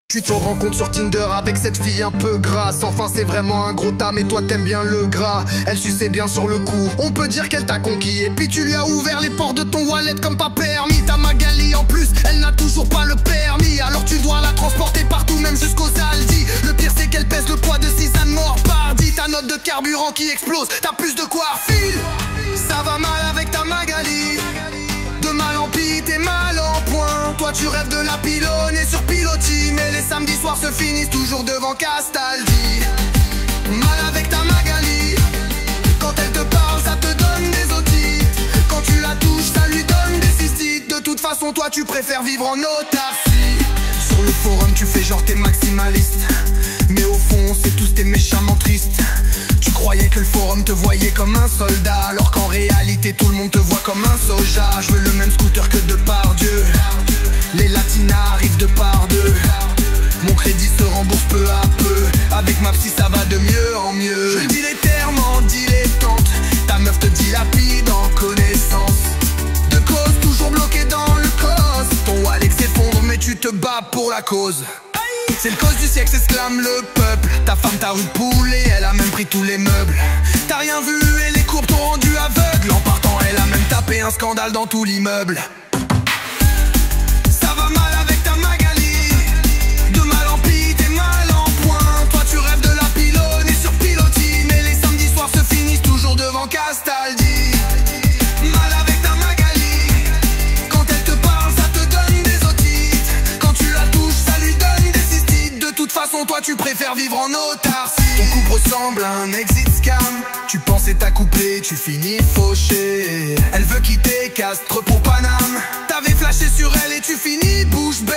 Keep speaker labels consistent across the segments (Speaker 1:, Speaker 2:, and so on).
Speaker 1: Tu te rencontres sur Tinder avec cette fille un peu grasse. Enfin c'est vraiment un gros tas, mais toi t'aimes bien le gras. Elle suçait bien sur le coup, on peut dire qu'elle t'a conquis. Et puis tu lui as ouvert les portes de ton wallet comme pas permis. Ta Magali en plus, elle n'a toujours pas le permis. Alors tu dois la transporter partout, même jusqu'aux Aldi. Le pire c'est qu'elle pèse le poids de 6 ânes morts par 10. Ta note de carburant qui explose, t'as plus de quoi refiler. Ça va mal avec ta Magali. De mal en pis, t'es mal en point. Toi tu rêves de la pilonner sur pilotis, mais les samedis soirs se finissent toujours devant Castaldi. Mal avec ta Magali. Quand elle te parle, ça te donne des otites. Quand tu la touches, ça lui donne des cystites. De toute façon, toi tu préfères vivre en autarcie. Sur le forum, tu fais genre t'es maximaliste, mais au fond, c'est tous t'es méchamment triste. Tu croyais que le forum te voyait comme un soldat, alors qu'en réalité tout le monde te voit comme un soja. Je veux le même scooter que Depardieu. Les latinas arrivent de par deux. Mon crédit se rembourse peu à peu. Avec ma psy ça va de mieux en mieux. Je le dis l'éternellement dilettante. Ta meuf te dilapide en connaissance de cause, toujours bloqué dans le cos. Ton wallet s'effondre mais tu te bats pour la cause. C'est le cause du siècle, s'exclame le peuple. Ta femme t'a rue poulet, elle a même pris tous les meubles. T'as rien vu et les courbes t'ont rendu aveugle. En partant elle a même tapé un scandale dans tout l'immeuble. Ça va mal avec ta Magali. De mal en pis, t'es mal en point. Toi tu rêves de la pilonner sur pilotis, mais les samedis soirs se finissent toujours devant Castaldi. Mal avec ta Magali. Quand elle te parle, ça te donne des otites. Quand tu la touches, ça lui donne des cystites. De toute façon, toi tu préfères vivre en autarcie. Ton couple ressemble à un exit scam. Tu pensais t'accoupler, tu finis fauché. Elle veut quitter Castres pour Paname. T'avais flashé sur elle et tu finis bouche bée.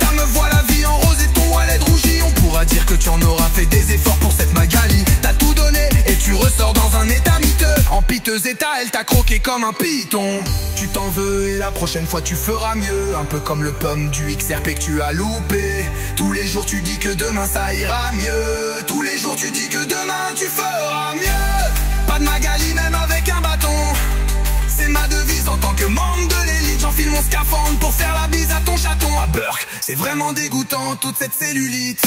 Speaker 1: Ta me voit la vie en rose et ton wallet rougi. On pourra dire que tu en auras fait des efforts pour cette Magali. T'as tout donné et tu ressors dans un état miteux. En piteux état, elle t'a croqué comme un python. Tu t'en veux et la prochaine fois tu feras mieux. Un peu comme le pomme du XRP que tu as loupé. Tous les jours tu dis que demain ça ira mieux. Tous les jours tu dis que demain tu feras mieux. Pas de Magali même avec un bâton. C'est ma devise en tant que membre de l'élite. J'enfile mon scaphandre pour faire la bise à ton chaton. À Burke, c'est vraiment dégoûtant toute cette cellulite.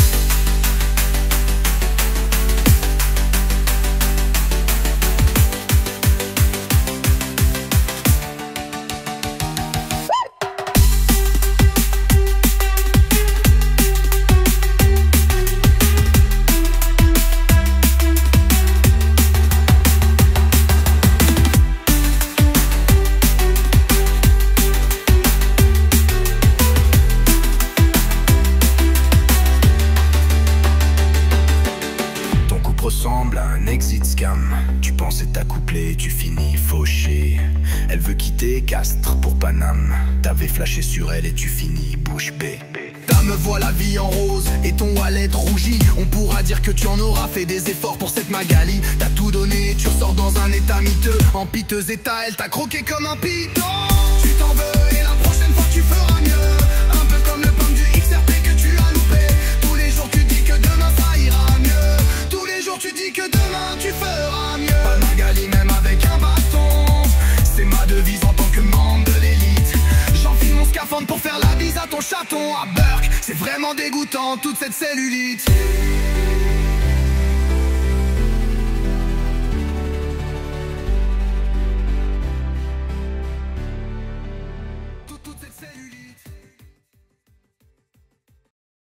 Speaker 1: Ressemble à un exit scam. Tu pensais t'accoupler, tu finis fauché. Elle veut quitter Castres pour Paname. T'avais flashé sur elle et tu finis bouche bée. Ta me voit la vie en rose et ton wallet rougi. On pourra dire que tu en auras fait des efforts pour cette Magali. T'as tout donné, tu ressors dans un état miteux. En piteux état, elle t'a croqué comme un python. Tu t'en veux et la prochaine fois tu feras mieux. Un peu comme le pomme du XRP que tu as loupé. Tous les jours tu dis que demain ça ira mieux. Tu dis que demain tu feras mieux. Pas de Magali même avec un bâton. C'est ma devise en tant que membre de l'élite. J'enfile mon scaphandre pour faire la bise à ton chaton. À Burke, c'est vraiment dégoûtant toute cette cellulite.